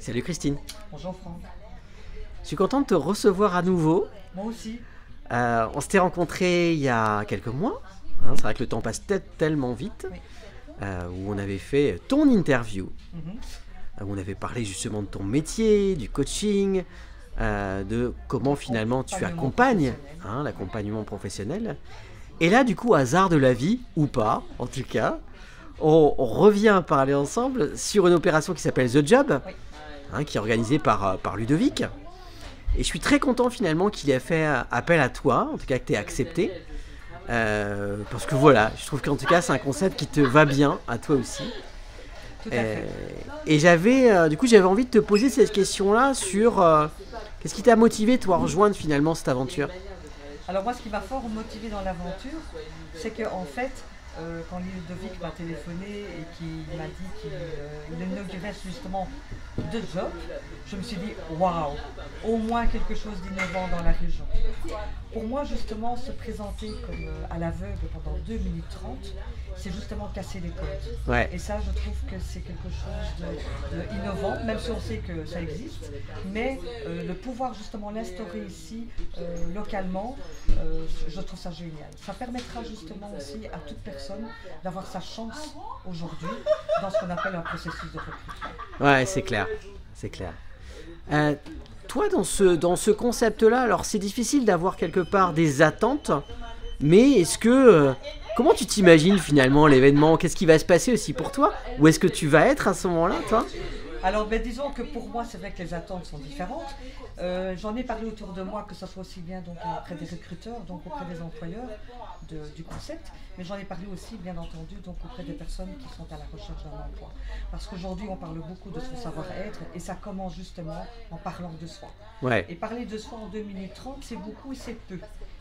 Salut Christine. Bonjour Franck. Je suis content de te recevoir à nouveau. Moi aussi. On s'était rencontrés il y a quelques mois. C'est vrai que le temps passe tellement vite. Oui. Où on avait fait ton interview. Où on avait parlé justement de ton métier, du coaching, de comment finalement tu accompagnes l'accompagnement professionnel. Et là, du coup, hasard de la vie, ou pas, en tout cas, on revient parler ensemble sur une opération qui s'appelle The Job, Oui. qui est organisée par Ludovic. Et je suis très content finalement qu'il ait fait appel à toi, en tout cas que tu aies accepté. Parce que voilà, je trouve qu'en tout cas c'est un concept qui te va bien, à toi aussi. Tout à fait. Et j'avais envie de te poser cette question-là sur qu'est-ce qui t'a motivé toi à rejoindre finalement cette aventure. Alors moi, ce qui m'a fort motivé dans l'aventure, c'est qu'en fait, quand Ludovic m'a téléphoné et qu'il m'a dit qu'il inaugurait justement deux jobs, je me suis dit waouh, au moins quelque chose d'innovant dans la région. Pour moi, justement, se présenter comme à l'aveugle pendant 2 minutes 30, c'est justement casser les codes. Ouais. Et ça, je trouve que c'est quelque chose de innovant, même si on sait que ça existe, mais le pouvoir justement l'instaurer ici, localement, je trouve ça génial. Ça permettra justement aussi à toute personne d'avoir sa chance aujourd'hui dans ce qu'on appelle un processus de recrutement. Ouais, c'est clair, c'est clair. Toi, dans ce concept-là, alors c'est difficile d'avoir quelque part des attentes, mais est-ce que... comment tu t'imagines finalement l'événement? Qu'est-ce qui va se passer aussi pour toi? Où est-ce que tu vas être à ce moment-là, toi? Alors, disons que pour moi, c'est vrai que les attentes sont différentes. J'en ai parlé autour de moi, que ce soit aussi bien donc, auprès des recruteurs, donc auprès des employeurs du concept, mais j'en ai parlé aussi, bien entendu, donc auprès des personnes qui sont à la recherche d'un emploi. Parce qu'aujourd'hui, on parle beaucoup de son savoir-être et ça commence justement en parlant de soi. Ouais. Et parler de soi en 2 minutes 30, c'est beaucoup et c'est peu.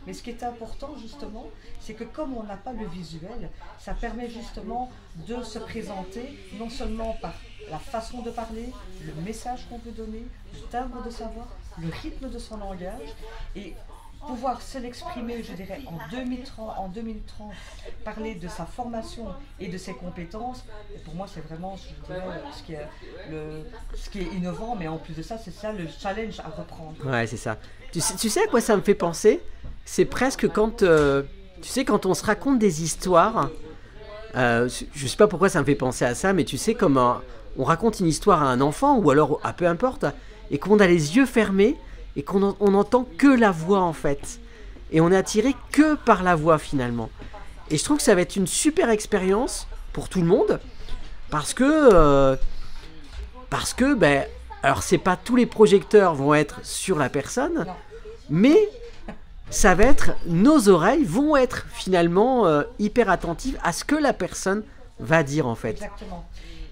Mais ce qui est important justement, c'est que comme on n'a pas le visuel, ça permet justement de se présenter non seulement par la façon de parler, le message qu'on veut donner, le timbre de sa voix, le rythme de son langage et pouvoir se l'exprimer, je dirais, en 2 minutes 30, parler de sa formation et de ses compétences. Et pour moi, c'est vraiment, je dirais, ce qui est innovant, mais en plus de ça, c'est ça le challenge à reprendre. Ouais, c'est ça. Tu sais à quoi ça me fait penser? C'est presque quand, quand on se raconte des histoires, je sais pas pourquoi ça me fait penser à ça, mais tu sais, comme on raconte une histoire à un enfant, ou alors à peu importe, et qu'on a les yeux fermés, et qu'on n'entend que la voix en fait. Et on est attiré que par la voix finalement. Et je trouve que ça va être une super expérience pour tout le monde, parce que alors c'est pas tous les projecteurs vont être sur la personne, Non. mais ça va être, nos oreilles vont être finalement hyper attentives à ce que la personne va dire en fait. Exactement.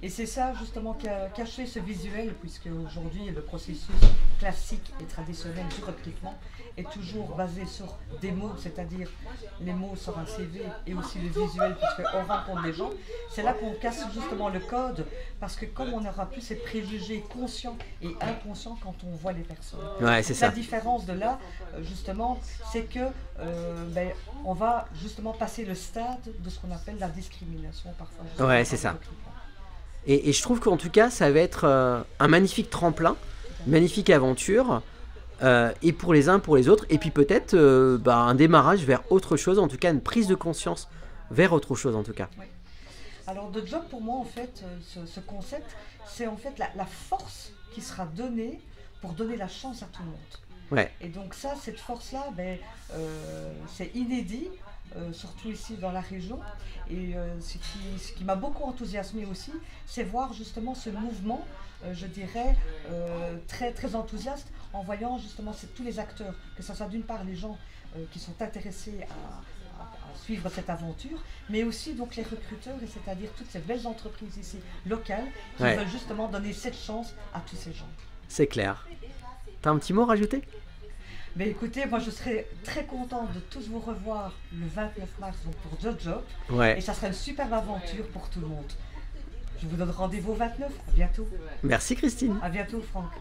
Et c'est ça justement qui a caché ce visuel, puisque aujourd'hui le processus classique et traditionnel du recrutement est toujours basé sur des mots, c'est-à-dire les mots sur un CV et aussi le visuel, puisqu'on rencontre des gens. C'est là qu'on casse justement le code, parce que comme on n'aura plus ces préjugés conscients et inconscients quand on voit les personnes. Ouais, c'est ça. La différence de là, justement, c'est que on va justement passer le stade de ce qu'on appelle la discrimination parfois. Ouais, c'est ça. Et je trouve qu'en tout cas, ça va être un magnifique tremplin, une magnifique aventure, et pour les uns, pour les autres, et puis peut-être un démarrage vers autre chose, en tout cas une prise de conscience vers autre chose en tout cas. Oui. Alors The Job, pour moi, en fait, ce concept, c'est en fait la force qui sera donnée pour donner la chance à tout le monde. Ouais. Et donc ça, cette force-là, c'est inédit, surtout ici dans la région. Et ce qui m'a beaucoup enthousiasmé aussi, c'est voir justement ce mouvement, je dirais, très, très enthousiaste, en voyant justement tous les acteurs, que ce soit d'une part les gens qui sont intéressés à suivre cette aventure, mais aussi donc les recruteurs, et c'est-à-dire toutes ces belles entreprises ici, locales, qui veulent justement donner cette chance à tous ces gens. C'est clair. T'as un petit mot à rajouter? Mais écoutez, moi je serais très contente de tous vous revoir le 29 mars donc pour The Job. Ouais. Et ça sera une superbe aventure pour tout le monde. Je vous donne rendez-vous au 29. À bientôt. Merci Christine. À bientôt Franck.